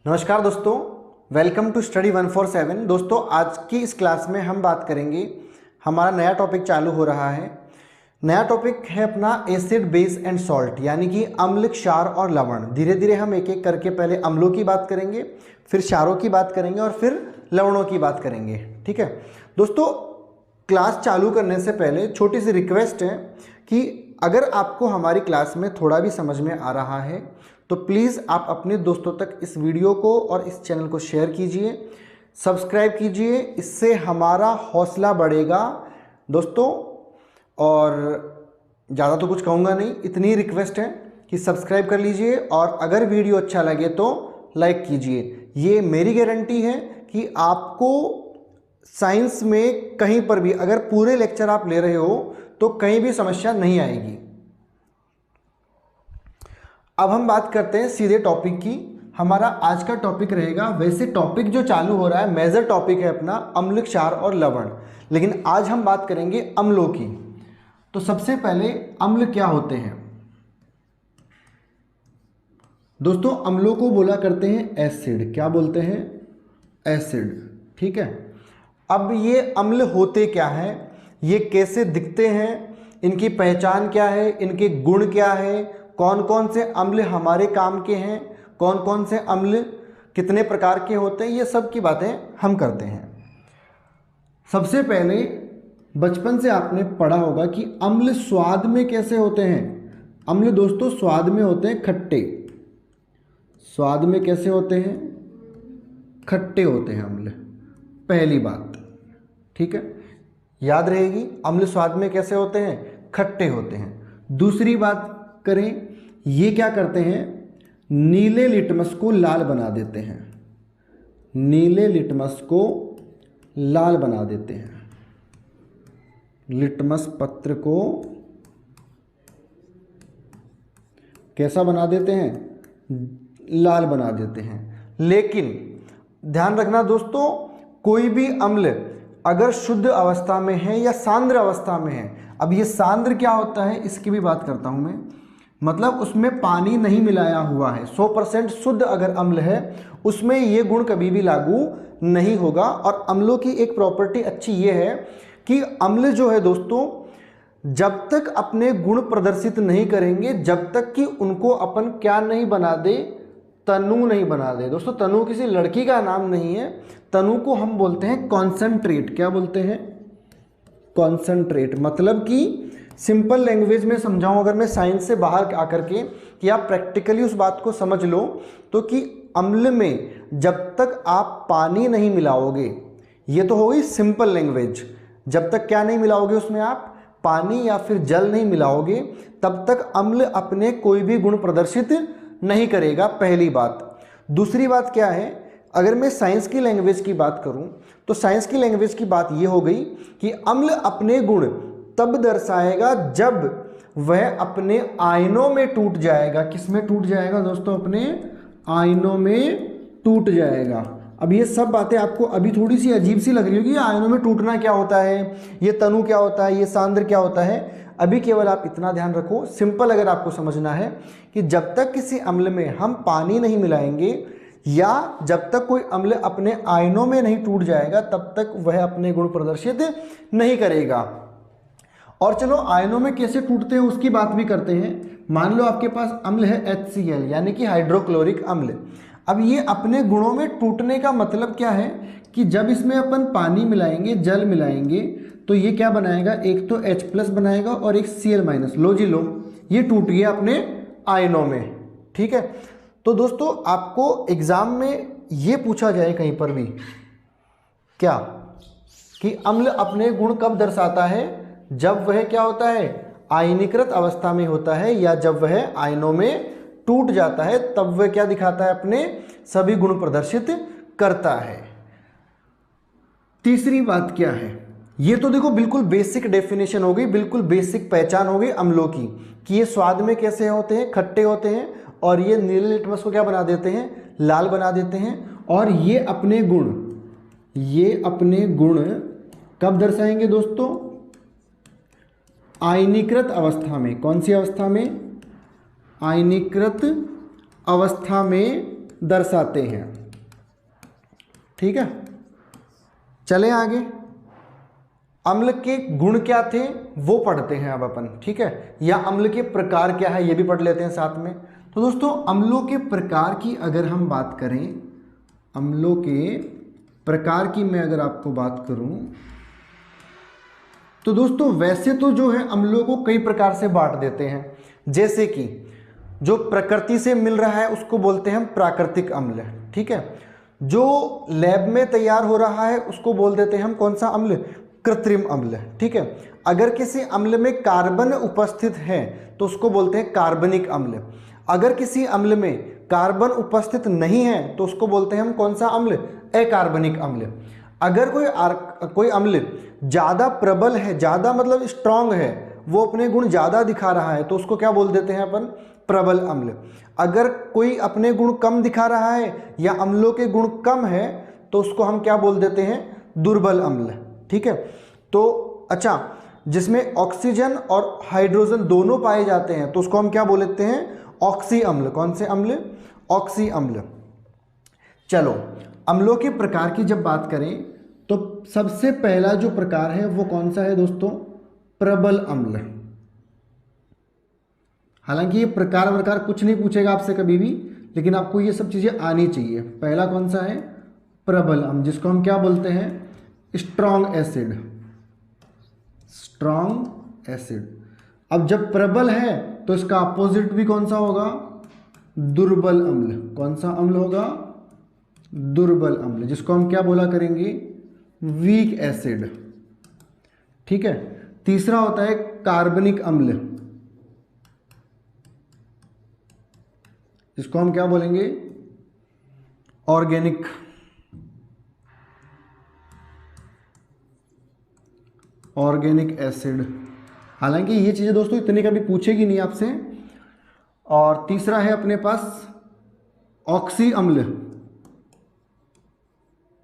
नमस्कार दोस्तों, welcome to study 147। दोस्तों आज की इस क्लास में हम बात करेंगे, हमारा नया टॉपिक चालू हो रहा है। नया टॉपिक है अपना एसिड बेस एंड सॉल्ट, यानी कि अम्ल, क्षार और लवण। धीरे धीरे हम एक एक करके पहले अम्लों की बात करेंगे, फिर क्षारों की बात करेंगे और फिर लवणों की बात करेंगे। ठीक है दोस्तों, क्लास चालू करने से पहले छोटी सी रिक्वेस्ट है कि अगर आपको हमारी क्लास में थोड़ा भी समझ में आ रहा है तो प्लीज़ आप अपने दोस्तों तक इस वीडियो को और इस चैनल को शेयर कीजिए, सब्सक्राइब कीजिए। इससे हमारा हौसला बढ़ेगा दोस्तों। और ज़्यादा तो कुछ कहूँगा नहीं, इतनी रिक्वेस्ट है कि सब्सक्राइब कर लीजिए और अगर वीडियो अच्छा लगे तो लाइक कीजिए। ये मेरी गारंटी है कि आपको साइंस में कहीं पर भी अगर पूरे लेक्चर आप ले रहे हो तो कहीं भी समस्या नहीं आएगी। अब हम बात करते हैं सीधे टॉपिक की। हमारा आज का टॉपिक रहेगा, वैसे टॉपिक जो चालू हो रहा है मेजर टॉपिक है अपना अम्ल, क्षार और लवण, लेकिन आज हम बात करेंगे अम्लों की। तो सबसे पहले अम्ल क्या होते हैं दोस्तों? अम्लों को बोला करते हैं एसिड। क्या बोलते हैं? एसिड। ठीक है, अब ये अम्ल होते क्या हैं, ये कैसे दिखते हैं, इनकी पहचान क्या है, इनके गुण क्या है, कौन कौन से अम्ल हमारे काम के हैं, कौन कौन से अम्ल कितने प्रकार के होते हैं, ये सब की बातें हम करते हैं। सबसे पहले बचपन से आपने पढ़ा होगा कि अम्ल स्वाद में कैसे होते हैं। अम्ल दोस्तों स्वाद में होते हैं खट्टे। स्वाद में कैसे होते हैं? खट्टे होते हैं अम्ल, पहली बात। ठीक है, याद रहेगी, अम्ल स्वाद में कैसे होते हैं? खट्टे होते हैं। दूसरी बात करें, ये क्या करते हैं? नीले लिटमस को लाल बना देते हैं। नीले लिटमस को लाल बना देते हैं। लिटमस पत्र को कैसा बना देते हैं? लाल बना देते हैं। लेकिन ध्यान रखना दोस्तों, कोई भी अम्ल अगर शुद्ध अवस्था में है या सांद्र अवस्था में है, अब ये सांद्र क्या होता है इसकी भी बात करता हूं मैं, मतलब उसमें पानी नहीं मिलाया हुआ है, 100% शुद्ध अगर अम्ल है उसमें ये गुण कभी भी लागू नहीं होगा। और अम्लों की एक प्रॉपर्टी अच्छी ये है कि अम्ल जो है दोस्तों, जब तक अपने गुण प्रदर्शित नहीं करेंगे, जब तक कि उनको अपन क्या नहीं बना दे, तनु नहीं बना दे। दोस्तों तनु किसी लड़की का नाम नहीं है, तनु को हम बोलते हैं कॉन्सेंट्रेट। क्या बोलते हैं? कॉन्सेंट्रेट। मतलब कि सिंपल लैंग्वेज में समझाऊं अगर मैं साइंस से बाहर आकर के, कि आप प्रैक्टिकली उस बात को समझ लो, तो कि अम्ल में जब तक आप पानी नहीं मिलाओगे, ये तो हो गई सिंपल लैंग्वेज, जब तक क्या नहीं मिलाओगे उसमें आप पानी या फिर जल नहीं मिलाओगे, तब तक अम्ल अपने कोई भी गुण प्रदर्शित नहीं करेगा, पहली बात। दूसरी बात क्या है, अगर मैं साइंस की लैंग्वेज की बात करूं तो साइंस की लैंग्वेज की बात यह हो गई कि अम्ल अपने गुण तब दर्शाएगा जब वह अपने आयनों में टूट जाएगा। किस में टूट जाएगा दोस्तों? अपने आयनों में टूट जाएगा। अब ये सब बातें आपको अभी थोड़ी सी अजीब सी लग रही होगी, आयनों में टूटना क्या होता है, ये तनु क्या होता है, ये सांद्र क्या होता है। अभी केवल आप इतना ध्यान रखो, सिंपल अगर आपको समझना है कि जब तक किसी अम्ल में हम पानी नहीं मिलाएंगे या जब तक कोई अम्ल अपने आयनों में नहीं टूट जाएगा, तब तक वह अपने गुण प्रदर्शित नहीं करेगा। और चलो आयनों में कैसे टूटते हैं उसकी बात भी करते हैं। मान लो आपके पास अम्ल है HCl, यानी कि हाइड्रोक्लोरिक अम्ल। अब ये अपने गुणों में टूटने का मतलब क्या है कि जब इसमें अपन पानी मिलाएंगे, जल मिलाएंगे, तो ये क्या बनाएगा? एक तो H+ बनाएगा और एक Cl-। लो जी लो, ये टूट गया अपने आयनों में। ठीक है, तो दोस्तों आपको एग्जाम में ये पूछा जाए कहीं पर भी क्या कि अम्ल अपने गुण कब दर्शाता है? जब वह क्या होता है? आयनीकृत अवस्था में होता है, या जब वह आयनों में टूट जाता है तब वह क्या दिखाता है? अपने सभी गुण प्रदर्शित करता है। तीसरी बात क्या है? ये तो देखो बिल्कुल बेसिक डेफिनेशन हो गई, बिल्कुल बेसिक पहचान हो गई अम्लों की, कि ये स्वाद में कैसे होते हैं? खट्टे होते हैं, और ये नीले लिटमस को क्या बना देते हैं? लाल बना देते हैं। और ये अपने गुण कब दर्शाएंगे दोस्तों? आयनीकृत अवस्था में। कौन सी अवस्था में? आयनीकृत अवस्था में दर्शाते हैं। ठीक है, चलें आगे। अम्ल के गुण क्या थे वो पढ़ते हैं अब अपन। ठीक है, या अम्ल के प्रकार क्या है ये भी पढ़ लेते हैं साथ में। तो दोस्तों अम्लों के प्रकार की अगर हम बात करें, अम्लों के प्रकार की मैं अगर आपको बात करूं तो दोस्तों वैसे तो जो है अम्लों को कई प्रकार से बांट देते हैं। जैसे कि जो प्रकृति से मिल रहा है उसको बोलते हैं हम प्राकृतिक अम्ल। ठीक है, जो लैब में तैयार हो रहा है उसको बोल देते हैं हम कौन सा अम्ल, कृत्रिम अम्ल। ठीक है, अगर किसी अम्ल में कार्बन उपस्थित है तो उसको बोलते हैं कार्बनिक अम्ल। अगर किसी अम्ल में कार्बन उपस्थित नहीं है तो उसको बोलते हैं हम कौन सा अम्ल, अकार्बनिक अम्ल। अगर कोई अम्ल ज़्यादा प्रबल है, ज़्यादा मतलब स्ट्रांग है, वो अपने गुण ज़्यादा दिखा रहा है तो उसको क्या बोल देते हैं अपन, प्रबल अम्ल। अगर कोई अपने गुण कम दिखा रहा है या अम्लों के गुण कम है तो उसको हम क्या बोल देते हैं, दुर्बल अम्ल। ठीक है, तो अच्छा, जिसमें ऑक्सीजन और हाइड्रोजन दोनों पाए जाते हैं तो उसको हम क्या बोलते हैं, ऑक्सी अम्ल। कौन से अम्ल, ऑक्सी अम्ल। चलो अम्लों के प्रकार की जब बात करें तो सबसे पहला जो प्रकार है वो कौन सा है दोस्तों, प्रबल अम्ल। हालांकि ये प्रकार कुछ नहीं पूछेगा आपसे कभी भी, लेकिन आपको ये सब चीज़ें आनी चाहिए। पहला कौन सा है, प्रबल अम्ल, जिसको हम क्या बोलते हैं, स्ट्रॉन्ग एसिड। Strong acid. अब जब प्रबल है तो इसका अपोजिट भी कौन सा होगा, दुर्बल अम्ल। कौन सा अम्ल होगा, दुर्बल अम्ल, जिसको हम क्या बोला करेंगे, वीक एसिड। ठीक है, तीसरा होता है कार्बनिक अम्ल, जिसको हम क्या बोलेंगे, ऑर्गेनिक। Organic acid. हालांकि ये चीज़ें दोस्तों इतनी कभी पूछेगी नहीं आपसे। और तीसरा है अपने पास ऑक्सी अम्ल।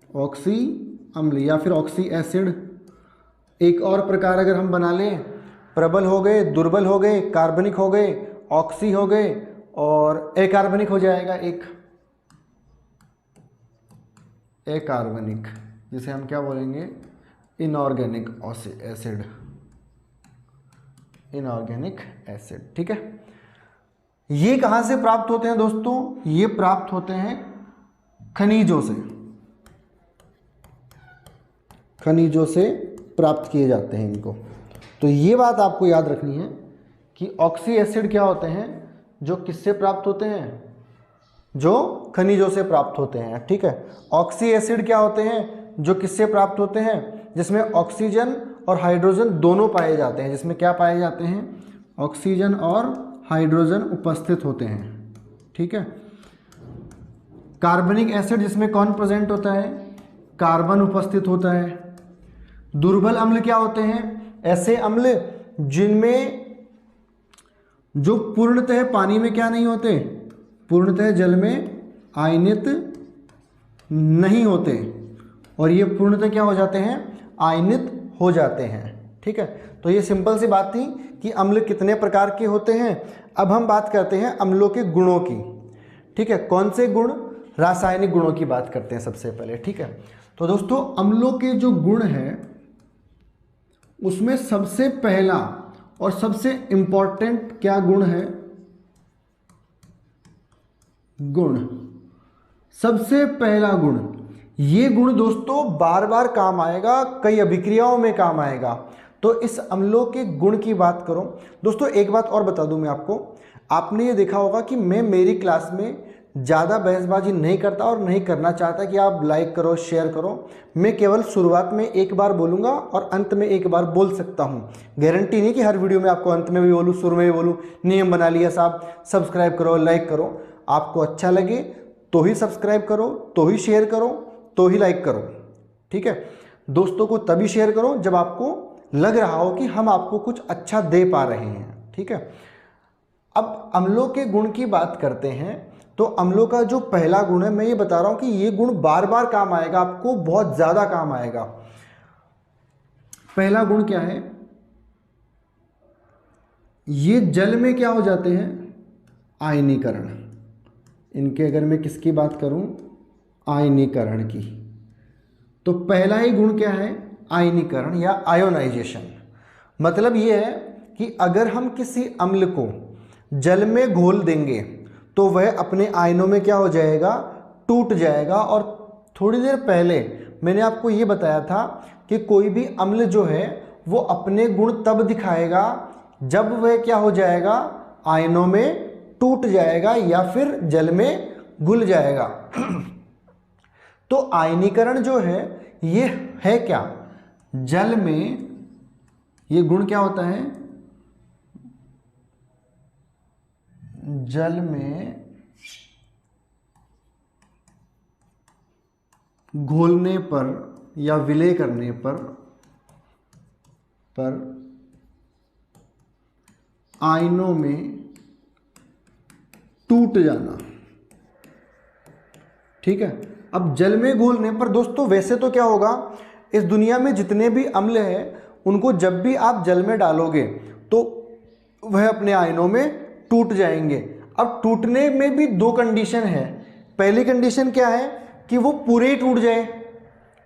ऑक्सी अम्ल या फिर ऑक्सी एसिड। एक और प्रकार अगर हम बना लें, प्रबल हो गए, दुर्बल हो गए, कार्बनिक हो गए, ऑक्सी हो गए और अकार्बनिक हो जाएगा एक, अकार्बनिक, जिसे हम क्या बोलेंगे, इनऑर्गेनिक एसिड। Inorganic acid. ठीक है, ये कहाँ से प्राप्त होते हैं दोस्तों, ये प्राप्त होते हैं खनिजों से। खनिजों से प्राप्त किए जाते हैं इनको। तो ये बात आपको याद रखनी है कि ऑक्सी एसिड क्या होते हैं, जो किससे प्राप्त होते हैं, जो खनिजों से प्राप्त होते हैं। ठीक है, ऑक्सी एसिड क्या होते हैं, जो किससे प्राप्त होते हैं, जिसमें ऑक्सीजन और हाइड्रोजन दोनों पाए जाते हैं। जिसमें क्या पाए जाते हैं, ऑक्सीजन और हाइड्रोजन उपस्थित होते हैं। ठीक है, कार्बनिक एसिड, जिसमें कौन प्रेजेंट होता है, कार्बन उपस्थित होता है। दुर्बल अम्ल क्या होते हैं, ऐसे अम्ल जिनमें जो पूर्णतः पानी में क्या नहीं होते, पूर्णतः जल में आयनित नहीं होते, और ये पूर्णतः क्या हो जाते हैं, आयनित हो जाते हैं। ठीक है, तो ये सिंपल सी बात थी कि अम्ल कितने प्रकार के होते हैं। अब हम बात करते हैं अम्लों के गुणों की। ठीक है, कौन से गुण, रासायनिक गुणों की बात करते हैं सबसे पहले। ठीक है, तो दोस्तों अम्लों के जो गुण हैं उसमें सबसे पहला और सबसे इंपॉर्टेंट क्या गुण है, गुण। सबसे पहला गुण, ये गुण दोस्तों बार बार काम आएगा, कई अभिक्रियाओं में काम आएगा। तो इस अम्लों के गुण की बात करो दोस्तों। एक बात और बता दूं मैं आपको, आपने ये देखा होगा कि मैं मेरी क्लास में ज़्यादा बहसबाजी नहीं करता और नहीं करना चाहता कि आप लाइक करो, शेयर करो। मैं केवल शुरुआत में एक बार बोलूँगा और अंत में एक बार बोल सकता हूँ। गारंटी नहीं कि हर वीडियो में आपको अंत में भी बोलूँ, शुरू में भी बोलूँ। नियम बना लिया साहब, सब्सक्राइब करो, लाइक करो। आपको अच्छा लगे तो ही सब्सक्राइब करो, तो ही शेयर करो, तो ही लाइक करो। ठीक है, दोस्तों को तभी शेयर करो जब आपको लग रहा हो कि हम आपको कुछ अच्छा दे पा रहे हैं। ठीक है, अब अम्लों के गुण की बात करते हैं। तो अम्लों का जो पहला गुण है, मैं ये बता रहा हूं कि ये गुण बार बार काम आएगा, आपको बहुत ज्यादा काम आएगा। पहला गुण क्या है, ये जल में क्या हो जाते हैं, आयनीकरण। इनके अगर मैं किसकी बात करूं, आयनीकरण की, तो पहला ही गुण क्या है, आयनीकरण या आयोनाइजेशन। मतलब ये है कि अगर हम किसी अम्ल को जल में घोल देंगे तो वह अपने आयनों में क्या हो जाएगा, टूट जाएगा। और थोड़ी देर पहले मैंने आपको ये बताया था कि कोई भी अम्ल जो है वो अपने गुण तब दिखाएगा जब वह क्या हो जाएगा, आयनों में टूट जाएगा या फिर जल में घुल जाएगा। तो आयनीकरण जो है ये है क्या, जल में ये गुण क्या होता है, जल में घोलने पर या विलय करने पर आयनों में टूट जाना। ठीक है, अब जल में घोलने पर दोस्तों वैसे तो क्या होगा, इस दुनिया में जितने भी अम्ल हैं उनको जब भी आप जल में डालोगे तो वह अपने आयनों में टूट जाएंगे। अब टूटने में भी दो कंडीशन है। पहली कंडीशन क्या है कि वो पूरे ही टूट जाए।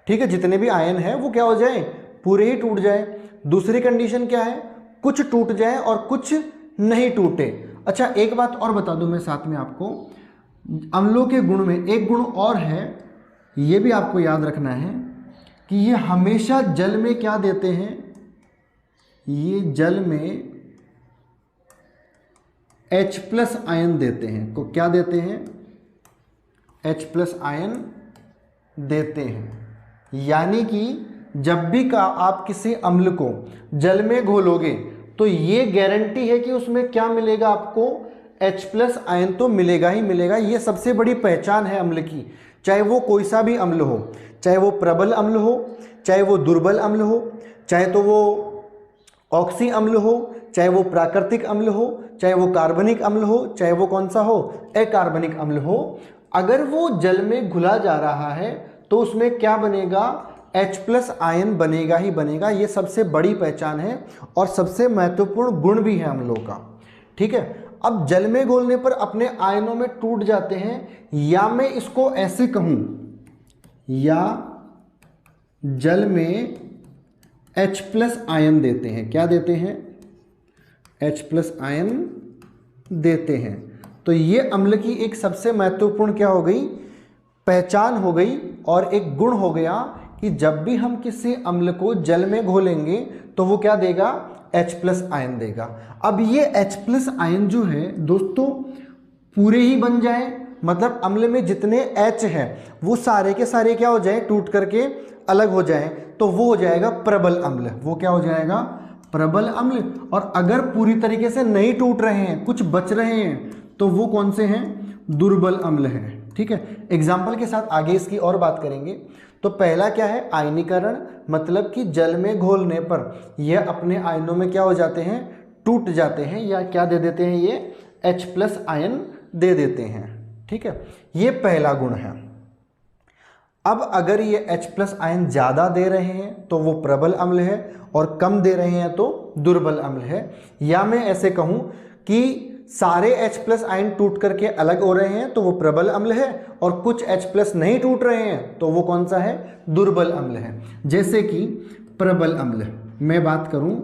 ठीक है, जितने भी आयन हैं वो क्या हो जाए, पूरे ही टूट जाए। दूसरी कंडीशन क्या है, कुछ टूट जाए और कुछ नहीं टूटे। अच्छा, एक बात और बता दूं मैं साथ में आपको, अम्लों के गुण में एक गुण और है, ये भी आपको याद रखना है कि ये हमेशा जल में क्या देते हैं, ये जल में H+ आयन देते हैं। को क्या देते हैं, H+ आयन देते हैं। यानी कि जब भी का आप किसी अम्ल को जल में घोलोगे तो ये गारंटी है कि उसमें क्या मिलेगा आपको, H+ आयन तो मिलेगा ही मिलेगा। ये सबसे बड़ी पहचान है अम्ल की, चाहे वो कोई सा भी अम्ल हो, चाहे वो प्रबल अम्ल हो, चाहे वो दुर्बल अम्ल हो, चाहे तो वो ऑक्सी अम्ल हो, चाहे वो प्राकृतिक अम्ल हो, चाहे वो कार्बनिक अम्ल हो, चाहे वो कौन सा हो, अकार्बनिक अम्ल हो, अगर वो जल में घुला जा रहा है तो उसमें क्या बनेगा, H+ आयन बनेगा ही बनेगा। ये सबसे बड़ी पहचान है और सबसे महत्वपूर्ण गुण भी है अम्लों का। ठीक है, अब जल में घोलने पर अपने आयनों में टूट जाते हैं, या मैं इसको ऐसे कहूं, या जल में H+ आयन देते हैं। क्या देते हैं, H+ आयन देते हैं। तो ये अम्ल की एक सबसे महत्वपूर्ण क्या हो गई, पहचान हो गई और एक गुण हो गया कि जब भी हम किसी अम्ल को जल में घोलेंगे तो वो क्या देगा, H+ आयन देगा। अब ये H+ आयन जो है दोस्तों पूरे ही बन जाए, मतलब अम्ल में जितने H हैं वो सारे के सारे क्या हो जाए, टूट करके अलग हो जाए, तो वो हो जाएगा प्रबल अम्ल। वो क्या हो जाएगा, प्रबल अम्ल। और अगर पूरी तरीके से नहीं टूट रहे हैं, कुछ बच रहे हैं, तो वो कौन से हैं, दुर्बल अम्ल हैं। ठीक है, एग्जाम्पल के साथ आगे इसकी और बात करेंगे। तो पहला क्या है, आयनीकरण, मतलब कि जल में घोलने पर यह अपने आयनों में क्या हो जाते हैं, टूट जाते हैं, या क्या दे देते हैं, ये H+ आयन दे देते हैं। ठीक है, ये पहला गुण है। अब अगर ये H+ आयन ज़्यादा दे रहे हैं तो वो प्रबल अम्ल है, और कम दे रहे हैं तो दुर्बल अम्ल है। या मैं ऐसे कहूँ कि सारे H+ आयन टूट करके अलग हो रहे हैं तो वो प्रबल अम्ल है, और कुछ H+ नहीं टूट रहे हैं तो वो कौन सा है, दुर्बल अम्ल है। जैसे कि प्रबल अम्ल, मैं बात करूं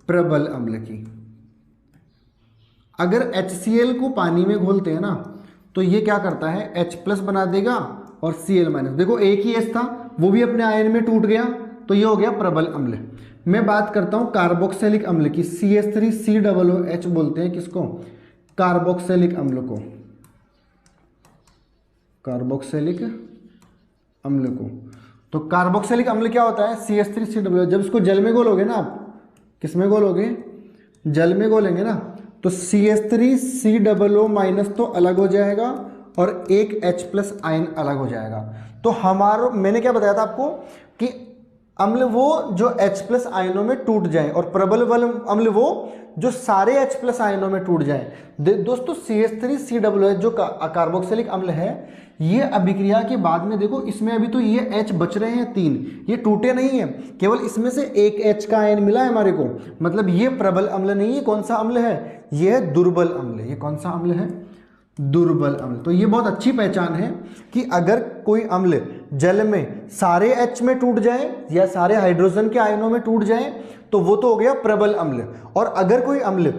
प्रबल अम्ल की, अगर HCl को पानी में घोलते हैं ना तो ये क्या करता है, H+ बना देगा और Cl-। देखो एक ही H था, वो भी अपने आयन में टूट गया, तो ये हो गया प्रबल अम्ल। मैं बात करता हूं कार्बोक्सिलिक अम्ल की, CH3COOH बोलते हैं किसको, कार्बोक्सिलिक अम्ल को, कार्बोक्सिलिक अम्ल को। तो कार्बोक्सिलिक अम्ल क्या होता है, CH3COOH। जब इसको जल में घोलोगे ना आप, किस में घोलोगे, जल में घोलेंगे ना, तो CH3COO- तो अलग हो जाएगा और एक H+ आयन अलग हो जाएगा। तो हमारा, मैंने क्या बताया था आपको कि अम्ल वो जो H+ आयनों में टूट जाए, और प्रबल अम्ल वो जो सारे H+ आयनों में टूट जाए। दोस्तों CH3COOH जो कार्बोक्सिलिक अम्ल है, ये अभिक्रिया के बाद में देखो इसमें अभी तो ये H बच रहे हैं 3, ये टूटे नहीं है, केवल इसमें से एक H का आयन मिला है हमारे को, मतलब ये प्रबल अम्ल नहीं है। कौन सा अम्ल है, ये है दुर्बल अम्ल। ये कौन सा अम्ल है, दुर्बल अम्ल। तो ये बहुत अच्छी पहचान है कि अगर कोई अम्ल जल में सारे H में टूट जाए या सारे हाइड्रोजन के आयनों में टूट जाए तो वो तो हो गया प्रबल अम्ल, और अगर कोई अम्ल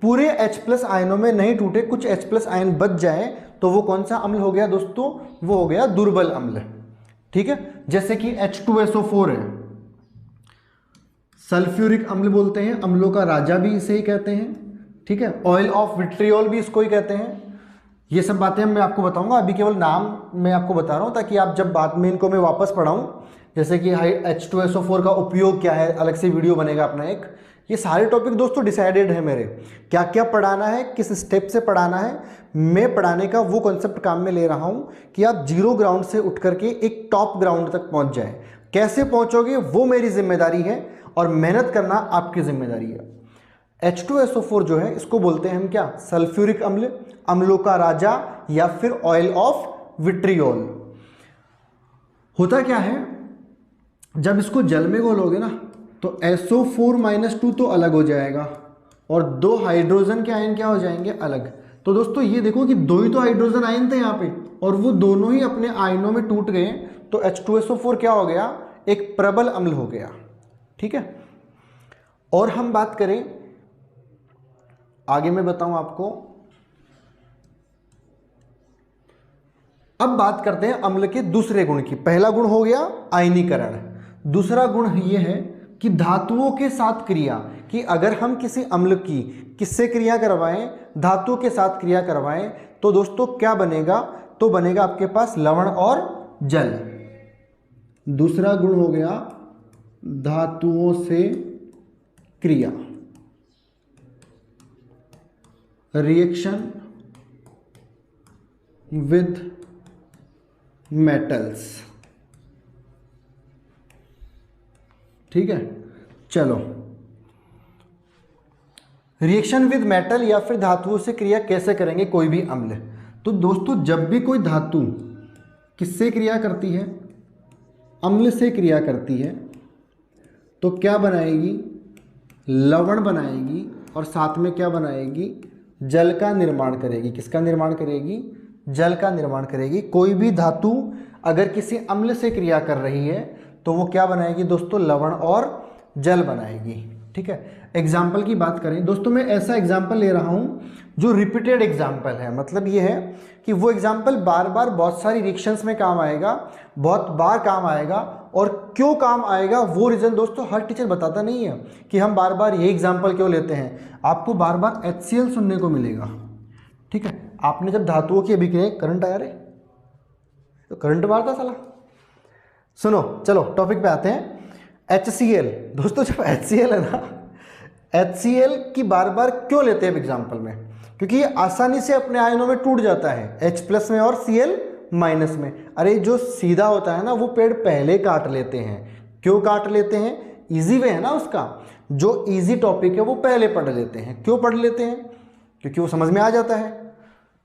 पूरे H+ आयनों में नहीं टूटे, कुछ H+ आयन बच जाए, तो वो कौन सा अम्ल हो गया दोस्तों? वो हो गया दुर्बल अम्ल। ठीक है, जैसे कि H2SO4 है, सल्फ्यूरिक अम्ल बोलते हैं, अम्लों का राजा भी इसे ही कहते हैं। ठीक है, ऑयल ऑफ विट्रियोल भी इसको ही कहते हैं। ये सब बातें मैं आपको बताऊंगा, अभी केवल नाम मैं आपको बता रहा हूं ताकि आप जब बाद में इनको मैं वापस पढ़ाऊं, जैसे कि H2SO4 का उपयोग क्या है, अलग से वीडियो बनेगा अपना एक। ये सारे टॉपिक दोस्तों डिसाइडेड है मेरे, क्या क्या पढ़ाना है, किस स्टेप से पढ़ाना है। मैं पढ़ाने का वो कॉन्सेप्ट काम में ले रहा हूं कि आप जीरो ग्राउंड से उठ करके एक टॉप ग्राउंड तक पहुंच जाए। कैसे पहुंचोगे वो मेरी जिम्मेदारी है, और मेहनत करना आपकी जिम्मेदारी है। H2SO4 जो है इसको बोलते हैं हम क्या? सल्फ्यूरिक अम्ल, अम्लों का राजा, या फिर ऑयल ऑफ विट्रियोल। होता क्या है, जब इसको जल में घोलोगे ना तो SO4-2 तो अलग हो जाएगा, और दो हाइड्रोजन के आयन क्या हो जाएंगे? अलग। तो दोस्तों ये देखो कि दो ही तो हाइड्रोजन आयन थे यहाँ पे, और वो दोनों ही अपने आयनों में टूट गए, तो H2SO4 क्या हो गया? एक प्रबल अम्ल हो गया। ठीक है, और हम बात करें आगे, मैं बताऊं आपको, अब बात करते हैं अम्ल के दूसरे गुण की। पहला गुण हो गया आयनीकरण, दूसरा गुण ये है कि धातुओं के साथ क्रिया, कि अगर हम किसी अम्ल की किससे क्रिया करवाएं? धातुओं के साथ क्रिया करवाएं, तो दोस्तों क्या बनेगा? तो बनेगा आपके पास लवण और जल। दूसरा गुण हो गया धातुओं से क्रिया, रिएक्शन विद मेटल्स। ठीक है, चलो, रिएक्शन विद मेटल या फिर धातुओं से क्रिया कैसे करेंगे कोई भी अम्ल? तो दोस्तों जब भी कोई धातु किससे क्रिया करती है? अम्ल से क्रिया करती है, तो क्या बनाएगी? लवण बनाएगी, और साथ में क्या बनाएगी? जल का निर्माण करेगी। किसका निर्माण करेगी? जल का निर्माण करेगी। कोई भी धातु अगर किसी अम्ल से क्रिया कर रही है तो वो क्या बनाएगी दोस्तों? लवण और जल बनाएगी। ठीक है, एग्जाम्पल की बात करें दोस्तों, मैं ऐसा एग्जाम्पल ले रहा हूं जो रिपीटेड एग्जाम्पल है। मतलब ये है कि वो एग्जाम्पल बार बार बहुत सारी रिएक्शंस में काम आएगा, बहुत बार काम आएगा। और क्यों काम आएगा वो रीज़न दोस्तों हर टीचर बताता नहीं है कि हम बार बार ये एग्जाम्पल क्यों लेते हैं। आपको बार बार HCl सुनने को मिलेगा। ठीक है, आपने जब धातुओं की अभिक्रिया, करंट आया रे, तो करंट मारता साला। सुनो, चलो टॉपिक पे आते हैं। HCl दोस्तों, जब HCl है ना, HCl की बार बार क्यों लेते हैं एग्जाम्पल में? क्योंकि ये आसानी से अपने आयनों में टूट जाता है, H+ में और Cl- में। अरे जो सीधा होता है ना वो पेड़ पहले काट लेते हैं। क्यों काट लेते हैं? इजी वे है ना उसका, जो इजी टॉपिक है वो पहले पढ़ लेते हैं। क्यों पढ़ लेते हैं? क्योंकि वो समझ में आ जाता है।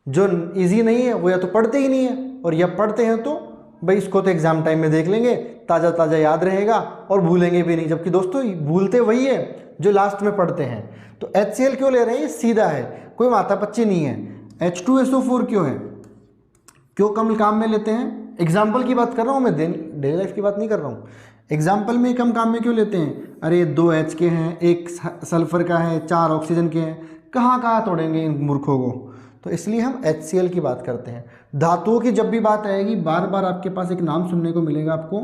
जो इजी नहीं है वो या तो पढ़ते ही नहीं है, और या पढ़ते हैं तो भाई इसको तो एग्जाम टाइम में देख लेंगे, ताज़ा ताज़ा याद रहेगा और भूलेंगे भी नहीं। जबकि दोस्तों भूलते वही है जो लास्ट में पढ़ते हैं। तो HCl क्यों ले रहे हैं? सीधा है, कोई माथापच्ची नहीं है। H2SO4 क्यों है? क्यों कम काम में लेते हैं? एग्जाम्पल की बात कर रहा हूँ मैं, डेली लाइफ की बात नहीं कर रहा हूँ। एग्जाम्पल में कम काम में क्यों लेते हैं? अरे 2 H के हैं, 1 सल्फर का है, 4 ऑक्सीजन के हैं, कहाँ कहाँ तोड़ेंगे इन मूर्खों को? तो इसलिए हम HCl की बात करते हैं। धातुओं की जब भी बात आएगी बार बार आपके पास एक नाम सुनने को मिलेगा आपको,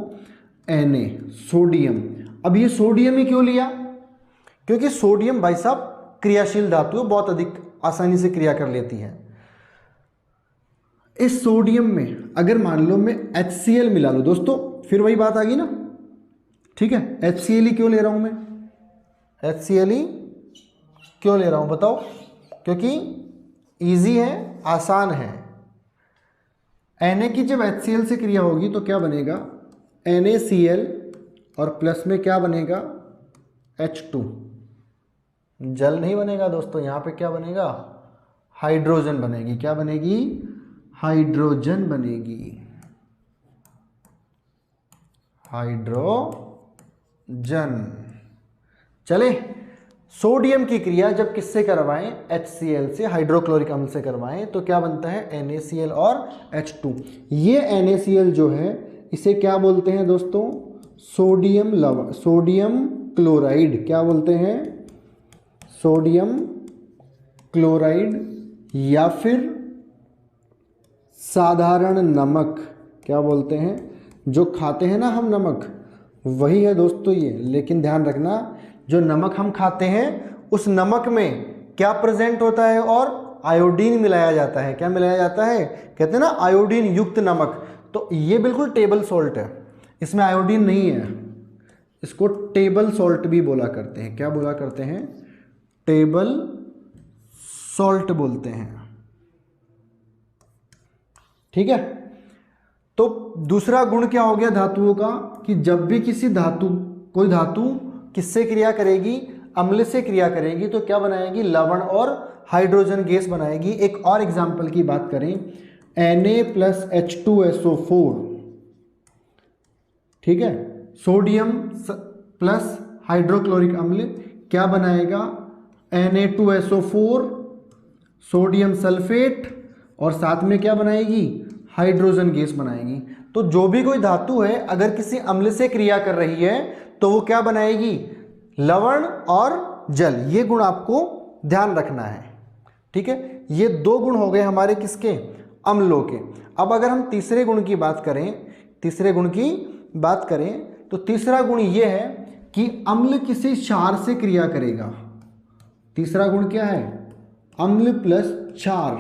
Na, सोडियम। अब ये सोडियम ही क्यों लिया? क्योंकि सोडियम भाई साहब क्रियाशील धातु है, बहुत अधिक आसानी से क्रिया कर लेती है। इस सोडियम में अगर मान लो मैं HCl मिला लूँ दोस्तों, फिर वही बात आ गई ना। ठीक है, HCl ही क्यों ले रहा हूँ मैं? HCl ही क्यों ले रहा हूँ बताओ? क्योंकि ईजी है, आसान है। Na की जब HCl से क्रिया होगी तो क्या बनेगा? NaCl, और प्लस में क्या बनेगा? H2। जल नहीं बनेगा दोस्तों, यहाँ पे क्या बनेगा? हाइड्रोजन बनेगी। क्या बनेगी? हाइड्रोजन बनेगी, हाइड्रोजन। चले, सोडियम की क्रिया जब किससे करवाएं, HCl से, हाइड्रोक्लोरिक अम्ल से करवाएं, तो क्या बनता है NaCl और H2। ये NaCl जो है इसे क्या बोलते हैं दोस्तों, सोडियम लवण, सोडियम क्लोराइड, क्या बोलते हैं, सोडियम क्लोराइड, या फिर साधारण नमक, क्या बोलते हैं, जो खाते हैं ना हम नमक, वही है दोस्तों ये। लेकिन ध्यान रखना, जो नमक हम खाते हैं उस नमक में क्या प्रेजेंट होता है, और आयोडीन मिलाया जाता है। क्या मिलाया जाता है, कहते हैं ना आयोडीन युक्त नमक। तो ये बिल्कुल टेबल सॉल्ट है, इसमें आयोडीन नहीं है, इसको टेबल सॉल्ट भी बोला करते हैं। क्या बोला करते हैं, टेबल सॉल्ट बोलते हैं, ठीक है। तो दूसरा गुण क्या हो गया धातुओं का, कि जब भी किसी धातु, कोई धातु किससे क्रिया करेगी, अम्ल से क्रिया करेगी, तो क्या बनाएगी, लवण और हाइड्रोजन गैस बनाएगी। एक और एग्जांपल की बात करें, Na+H2SO4, ठीक है, सोडियम प्लस हाइड्रोक्लोरिक अम्ल क्या बनाएगा, Na2SO4, सोडियम सल्फेट, और साथ में क्या बनाएगी, हाइड्रोजन गैस बनाएगी। तो जो भी कोई धातु है अगर किसी अम्ल से क्रिया कर रही है तो वो क्या बनाएगी, लवण और जल। ये गुण आपको ध्यान रखना है, ठीक है। ये दो गुण हो गए हमारे किसके, अम्लों के। अब अगर हम तीसरे गुण की बात करें, तीसरे गुण की बात करें तो तीसरा गुण ये है कि अम्ल किसी क्षार से क्रिया करेगा। तीसरा गुण क्या है, अम्ल प्लस क्षार,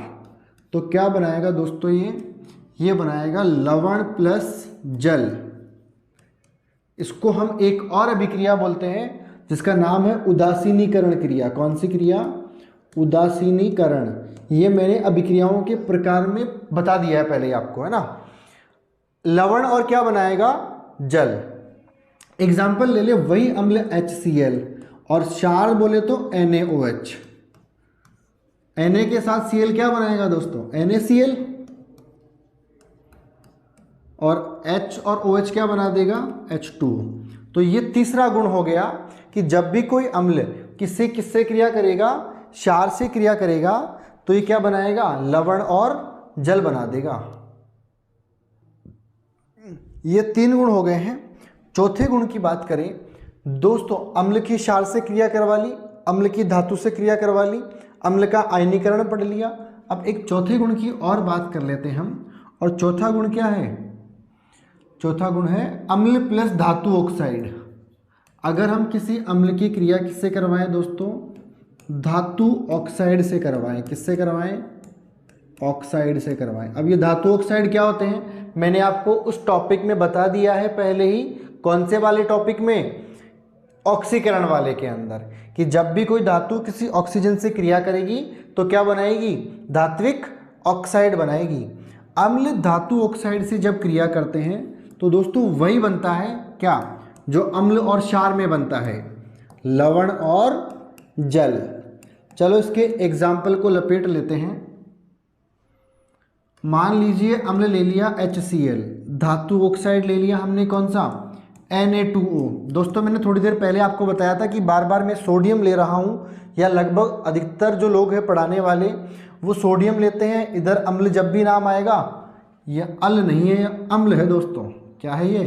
तो क्या बनाएगा दोस्तों, ये बनाएगा लवण प्लस जल। इसको हम एक और अभिक्रिया बोलते हैं जिसका नाम है उदासीनीकरण क्रिया। कौन सी क्रिया, उदासीनीकरण। ये मैंने अभिक्रियाओं के प्रकार में बता दिया है पहले आपको, है ना। लवण और क्या बनाएगा, जल। एग्जाम्पल ले ले, वही अम्ल HCl और क्षार बोले तो NaOH। Na के साथ Cl क्या बनाएगा दोस्तों, NaCl, और H और OH क्या बना देगा, H2। तो ये तीसरा गुण हो गया कि जब भी कोई अम्ल किससे क्रिया करेगा, क्षार से क्रिया करेगा, तो ये क्या बनाएगा, लवण और जल बना देगा। ये तीन गुण हो गए हैं। चौथे गुण की बात करें दोस्तों, अम्ल की क्षार से क्रिया करवा ली, अम्ल की धातु से क्रिया करवा ली, अम्ल का आयनीकरण पढ़ लिया। अब एक चौथे गुण की और बात कर लेते हैं हम, और चौथा गुण क्या है, चौथा गुण है अम्ल प्लस धातु ऑक्साइड। अगर हम किसी अम्ल की क्रिया किससे करवाएं दोस्तों, धातु ऑक्साइड से करवाएं। किससे करवाएं, ऑक्साइड से करवाएं। अब ये धातु ऑक्साइड क्या होते हैं, मैंने आपको उस टॉपिक में बता दिया है पहले ही। कौन से वाले टॉपिक में, ऑक्सीकरण वाले के अंदर, कि जब भी कोई धातु किसी ऑक्सीजन से क्रिया करेगी तो क्या बनाएगी, धात्विक ऑक्साइड बनाएगी। अम्ल धातु ऑक्साइड से जब क्रिया करते हैं तो दोस्तों वही बनता है क्या, जो अम्ल और क्षार में बनता है, लवण और जल। चलो इसके एग्जाम्पल को लपेट लेते हैं। मान लीजिए अम्ल ले लिया HCl, धातु ऑक्साइड ले लिया हमने कौन सा, Na2O। दोस्तों मैंने थोड़ी देर पहले आपको बताया था कि बार बार मैं सोडियम ले रहा हूँ, या लगभग अधिकतर जो लोग हैं पढ़ाने वाले वो सोडियम लेते हैं। इधर अम्ल जब भी नाम आएगा, ये अल नहीं है, ये अम्ल है दोस्तों। क्या है ये,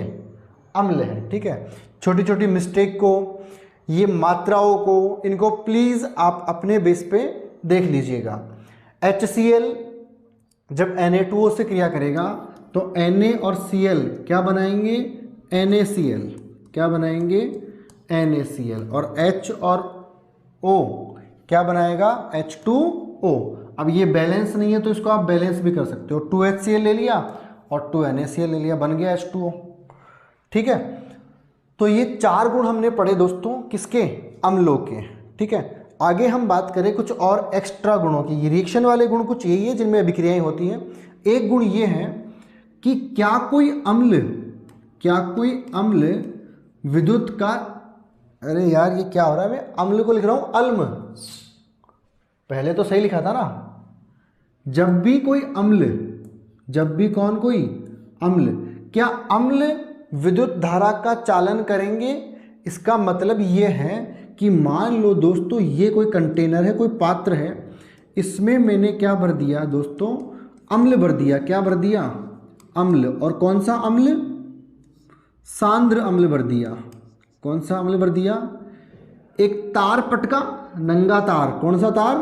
अम्ल है, ठीक है। छोटी छोटी मिस्टेक को, ये मात्राओं को, इनको प्लीज़ आप अपने बेस पे देख लीजिएगा। HCl जब Na2O से क्रिया करेगा तो Na और Cl क्या बनाएंगे, NaCl, क्या बनाएंगे, NaCl, और H और O क्या बनाएगा, H2O। अब ये बैलेंस नहीं है तो इसको आप बैलेंस भी कर सकते हो, 2HCl ले लिया और 2NaCl ले लिया, बन गया H2O, ठीक है। तो ये चार गुण हमने पढ़े दोस्तों, किसके, अम्लों के, ठीक है। आगे हम बात करें कुछ और एक्स्ट्रा गुणों की। ये रिएक्शन वाले गुण कुछ यही है जिनमें अभिक्रियाएं होती हैं। एक गुण ये है कि क्या कोई अम्ल विद्युत का, अरे यार ये क्या हो रहा है, मैं अम्ल को लिख रहा हूं अल्म, पहले तो सही लिखा था ना। जब भी कोई अम्ल, क्या अम्ल विद्युत धारा का चालन करेंगे, इसका मतलब ये है कि मान लो दोस्तों ये कोई कंटेनर है, कोई पात्र है, इसमें मैंने क्या भर दिया दोस्तों, अम्ल भर दिया। क्या भर दिया? अम्ल। और कौन सा अम्ल? सांद्र अम्ल भर दिया। कौन सा अम्ल भर दिया? एक तार पटका, नंगा तार। कौन सा तार?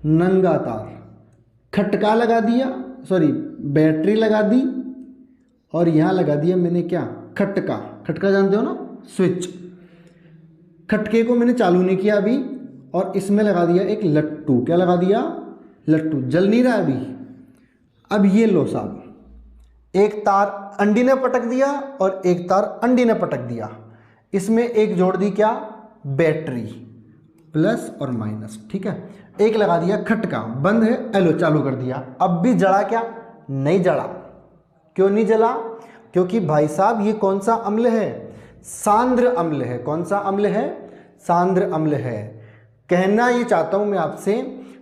नंगा तार। खटका लगा दिया, सॉरी बैटरी लगा दी, और यहां लगा दिया मैंने क्या? खटका। खटका जानते हो ना, स्विच। खटके को मैंने चालू नहीं किया अभी, और इसमें लगा दिया एक लट्टू। क्या लगा दिया? लट्टू। जल नहीं रहा अभी। अब ये लो साहब, एक तार अंडी ने पटक दिया और एक तार अंडी ने पटक दिया। इसमें एक जोड़ दी क्या? बैटरी, प्लस और माइनस। ठीक है, एक लगा दिया खटका, बंद है, एलो चालू कर दिया। अब भी जला क्या? नहीं जला। क्यों नहीं जला? क्योंकि भाई साहब ये कौन सा अम्ल है? सांद्र अम्ल है। कौन सा अम्ल है? सांद्र अम्ल है। कहना ये चाहता हूं मैं आपसे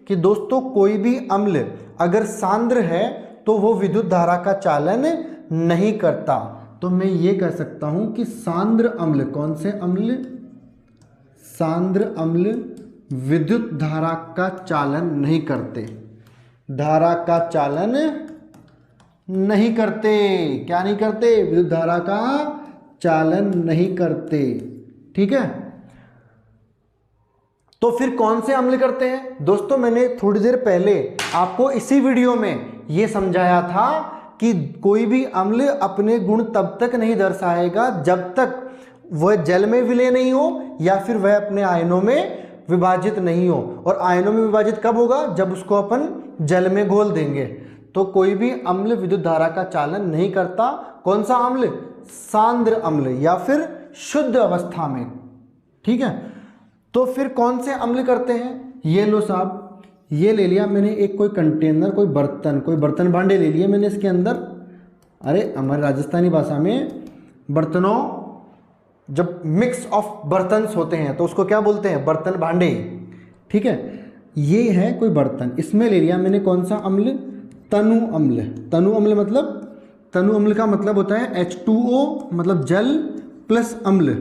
कि दोस्तों कोई भी अम्ल अगर सांद्र है तो वो विद्युत धारा का चालन नहीं करता। तो मैं ये कह सकता हूं कि सांद्र अम्ल, कौन से अम्ल? सांद्र अम्ल विद्युत धारा का चालन नहीं करते। धारा का चालन नहीं करते। क्या नहीं करते? विद्युत धारा का चालन नहीं करते। ठीक है, तो फिर कौन से अम्ल करते हैं? दोस्तों मैंने थोड़ी देर पहले आपको इसी वीडियो में यह समझाया था कि कोई भी अम्ल अपने गुण तब तक नहीं दर्शाएगा जब तक वह जल में विलय नहीं हो या फिर वह अपने आयनों में विभाजित नहीं हो। और आयनों में विभाजित कब होगा? जब उसको अपन जल में घोल देंगे। तो कोई भी अम्ल विद्युत धारा का चालन नहीं करता। कौन सा अम्ल? सांद्र अम्ल, या फिर शुद्ध अवस्था में। ठीक है, तो फिर कौन से अम्ल करते हैं? ये लो साहब, ये ले लिया मैंने एक कोई कंटेनर, कोई बर्तन भांडे ले लिए मैंने। इसके अंदर, अरे हमारे राजस्थानी भाषा में बर्तनों, जब मिक्स ऑफ बर्तन होते हैं तो उसको क्या बोलते हैं? बर्तन भांडे। ठीक है, ये है कोई बर्तन, इसमें ले लिया मैंने कौन सा अम्ल? तनु अम्ल। तनु अम्ल मतलब, तनु अम्ल का मतलब होता है H2O, मतलब जल प्लस अम्ल।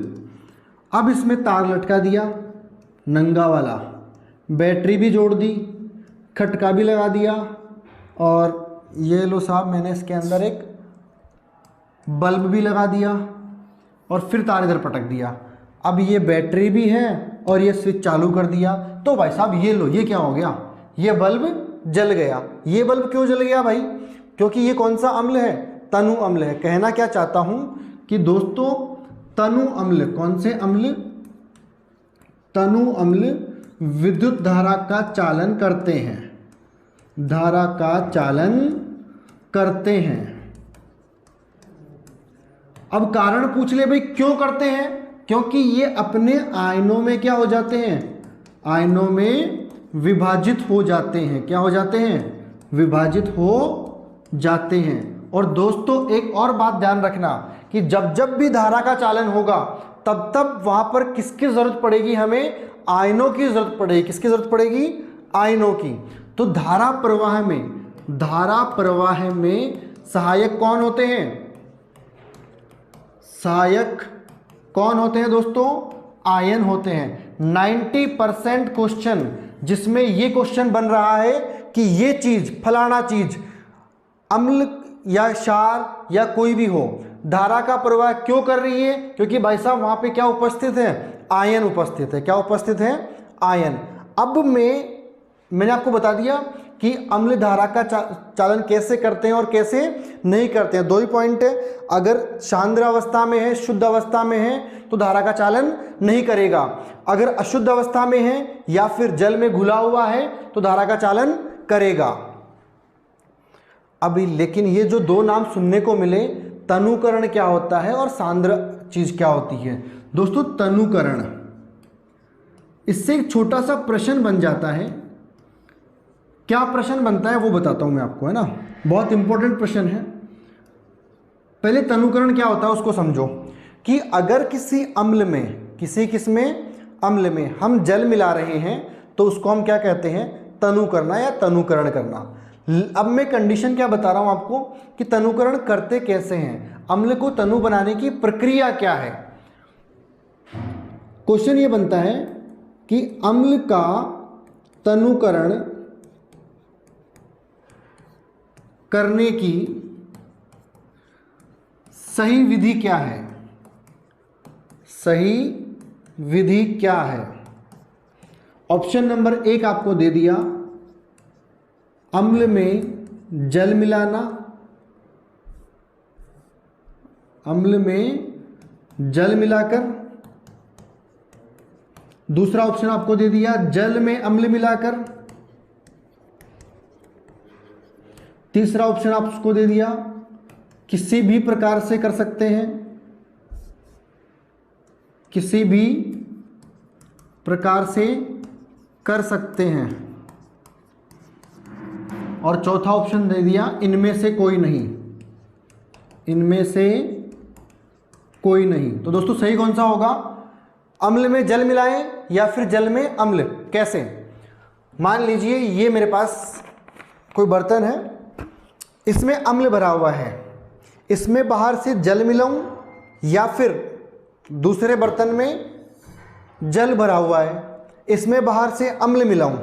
अब इसमें तार लटका दिया नंगा वाला, बैटरी भी जोड़ दी, खटका भी लगा दिया, और ये लो साहब मैंने इसके अंदर एक बल्ब भी लगा दिया, और फिर तार इधर पटक दिया। अब ये बैटरी भी है और ये स्विच चालू कर दिया। तो भाई साहब ये लो, ये क्या हो गया? ये बल्ब जल गया। ये बल्ब क्यों जल गया भाई? क्योंकि ये कौन सा अम्ल है? तनु अम्ल है। कहना क्या चाहता हूं कि दोस्तों तनु अम्ल, कौन से अम्ल? तनु अम्ल विद्युत धारा का चालन करते हैं। धारा का चालन करते हैं। अब कारण पूछ ले भाई, क्यों करते हैं? क्योंकि ये अपने आयनों में क्या हो जाते हैं? आयनों में विभाजित हो जाते हैं। क्या हो जाते हैं? विभाजित हो जाते हैं। और दोस्तों एक और बात ध्यान रखना कि जब जब भी धारा का चालन होगा तब तब वहां पर किसकी जरूरत पड़ेगी? हमें आयनों की जरूरत पड़ेगी। किसकी जरूरत पड़ेगी? आयनों की। तो धारा प्रवाह में सहायक कौन होते हैं? सहायक कौन होते हैं दोस्तों? आयन होते हैं। 90% क्वेश्चन जिसमें ये क्वेश्चन बन रहा है कि ये चीज, फलाना चीज, अम्ल या क्षार या कोई भी हो, धारा का प्रवाह क्यों कर रही है? क्योंकि भाई साहब वहां पे क्या उपस्थित है? आयन उपस्थित है। क्या उपस्थित है? आयन। अब मैंने आपको बता दिया कि अम्ल धारा का चालन कैसे करते हैं और कैसे नहीं करते हैं। दो ही पॉइंट है। अगर सांद्र अवस्था में है, शुद्ध अवस्था में है, तो धारा का चालन नहीं करेगा। अगर अशुद्ध अवस्था में है या फिर जल में घुला हुआ है तो धारा का चालन करेगा। अभी लेकिन ये जो दो नाम सुनने को मिले, तनुकरण क्या होता है और सांद्र चीज क्या होती है? दोस्तों तनुकरण, इससे एक छोटा सा प्रश्न बन जाता है। क्या प्रश्न बनता है वो बताता हूं मैं आपको, है ना, बहुत इंपॉर्टेंट प्रश्न है। पहले तनुकरण क्या होता है उसको समझो कि अगर किसी अम्ल में, अम्ल में हम जल मिला रहे हैं तो उसको हम क्या कहते हैं? तनु करना या तनुकरण करना। अब मैं कंडीशन क्या बता रहा हूं आपको कि तनुकरण करते कैसे हैं, अम्ल को तनु बनाने की प्रक्रिया क्या है। क्वेश्चन ये बनता है कि अम्ल का तनुकरण करने की सही विधि क्या है। सही विधि क्या है। ऑप्शन नंबर 1 आपको दे दिया, अम्ल में जल मिलाना, अम्ल में जल मिलाकर। दूसरा ऑप्शन आपको दे दिया, जल में अम्ल मिलाकर। तीसरा ऑप्शन आपको दे दिया, किसी भी प्रकार से कर सकते हैं, किसी भी प्रकार से कर सकते हैं। और चौथा ऑप्शन दे दिया, इनमें से कोई नहीं, इनमें से कोई नहीं। तो दोस्तों सही कौन सा होगा, अम्ल में जल मिलाएं या फिर जल में अम्ल। कैसे, मान लीजिए ये मेरे पास कोई बर्तन है, इसमें अम्ल भरा हुआ है, इसमें बाहर से जल मिलाऊं या फिर दूसरे बर्तन में जल भरा हुआ है, इसमें बाहर से अम्ल मिलाऊं,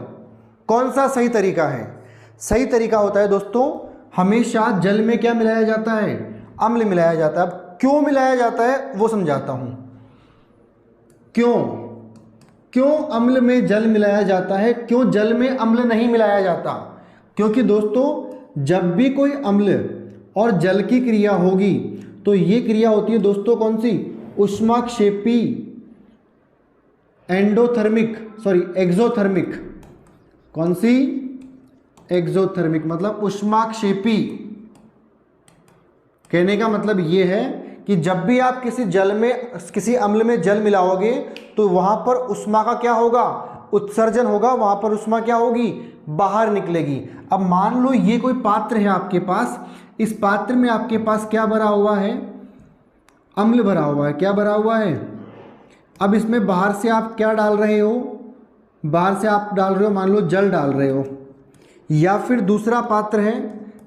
कौन सा सही तरीका है। सही तरीका होता है दोस्तों, हमेशा जल में क्या मिलाया जाता है, अम्ल मिलाया जाता है। अब क्यों मिलाया जाता है वो समझाता हूं। क्यों अम्ल में जल मिलाया जाता है, क्यों जल में अम्ल नहीं मिलाया जाता। क्योंकि दोस्तों जब भी कोई अम्ल और जल की क्रिया होगी तो ये क्रिया होती है दोस्तों कौन सी, ऊष्माक्षेपी, एक्सोथर्मिक। कौन सी, एक्सोथर्मिक, मतलब ऊष्माक्षेपी। कहने का मतलब ये है कि जब भी आप किसी अम्ल में जल मिलाओगे तो वहां पर ऊष्मा का क्या होगा, उत्सर्जन होगा, वहां पर ऊष्मा क्या होगी, बाहर निकलेगी। अब मान लो ये कोई पात्र है आपके पास, इस पात्र में आपके पास क्या भरा हुआ है, अम्ल भरा हुआ है। क्या भरा हुआ है, अब इसमें बाहर से आप क्या डाल रहे हो, बाहर से आप डाल रहे हो मान लो जल डाल रहे हो, या फिर दूसरा पात्र है,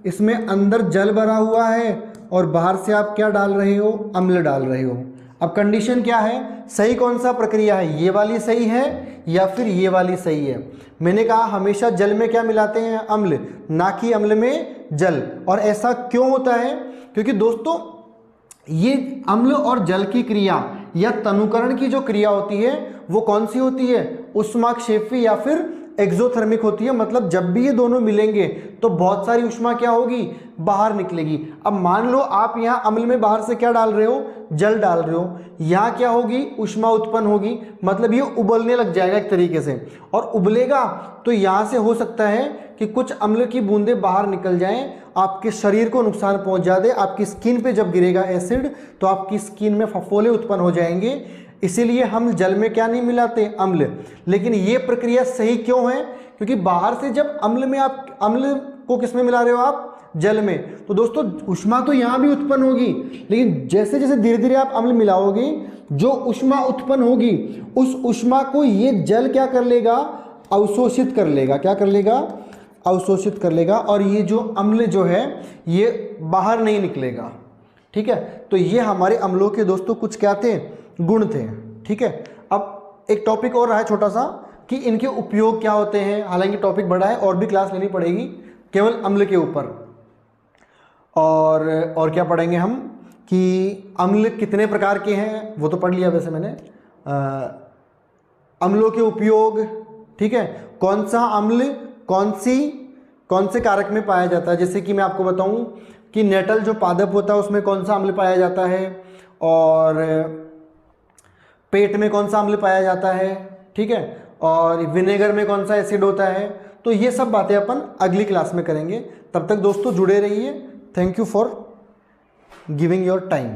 इसमें अंदर जल भरा हुआ है और बाहर से आप क्या डाल रहे हो, अम्ल डाल रहे हो। अब कंडीशन क्या है, सही कौन सा प्रक्रिया है, ये वाली सही है या फिर ये वाली सही है। मैंने कहा हमेशा जल में क्या मिलाते हैं, अम्ल, ना कि अम्ल में जल। और ऐसा क्यों होता है, क्योंकि दोस्तों ये अम्ल और जल की क्रिया या तनुकरण की जो क्रिया होती है वो कौन सी होती है, ऊष्माक्षेपी या फिर एक्सोथर्मिक होती है। मतलब जब भी ये दोनों मिलेंगे तो बहुत सारी ऊष्मा क्या होगी, बाहर निकलेगी। अब मान लो आप यहाँ अम्ल में बाहर से क्या डाल रहे हो, जल डाल रहे हो, यहाँ क्या होगी, ऊष्मा उत्पन्न होगी, मतलब ये उबलने लग जाएगा एक तरीके से। और उबलेगा तो यहाँ से हो सकता है कि कुछ अम्ल की बूंदें बाहर निकल जाएं, आपके शरीर को नुकसान पहुंचा दे। आपकी स्किन पे जब गिरेगा एसिड तो आपकी स्किन में फफोले उत्पन्न हो जाएंगे। इसीलिए हम जल में क्या नहीं मिलाते, अम्ल। लेकिन ये प्रक्रिया सही क्यों है, क्योंकि बाहर से जब अम्ल में आप अम्ल को किस में मिला रहे हो, आप जल में, तो दोस्तों ऊष्मा तो यहाँ भी उत्पन्न होगी, लेकिन जैसे जैसे धीरे धीरे आप अम्ल मिलाओगे जो ऊष्मा उत्पन्न होगी उस ऊष्मा को ये जल क्या कर लेगा, अवशोषित कर लेगा। क्या कर लेगा, अवशोषित कर लेगा। और ये जो अम्ल जो है ये बाहर नहीं निकलेगा। ठीक है, तो ये हमारे अम्लों के दोस्तों कुछ क्या थे, गुण थे। ठीक है, अब एक टॉपिक और रहा है छोटा सा कि इनके उपयोग क्या होते हैं। हालांकि टॉपिक बड़ा है और भी क्लास लेनी पड़ेगी केवल अम्ल के ऊपर। और क्या पढ़ेंगे हम कि अम्ल कितने प्रकार के हैं, वो तो पढ़ लिया वैसे मैंने। अम्लों के उपयोग, ठीक है, कौन सा अम्ल कौन से कारक में पाया जाता है। जैसे कि मैं आपको बताऊं कि नेटल जो पादप होता है उसमें कौन सा अम्ल पाया जाता है, और पेट में कौन सा अम्ल पाया जाता है, ठीक है, और विनेगर में कौन सा एसिड होता है। तो ये सब बातें अपन अगली क्लास में करेंगे। तब तक दोस्तों जुड़े रहिए। Thank you for giving your time.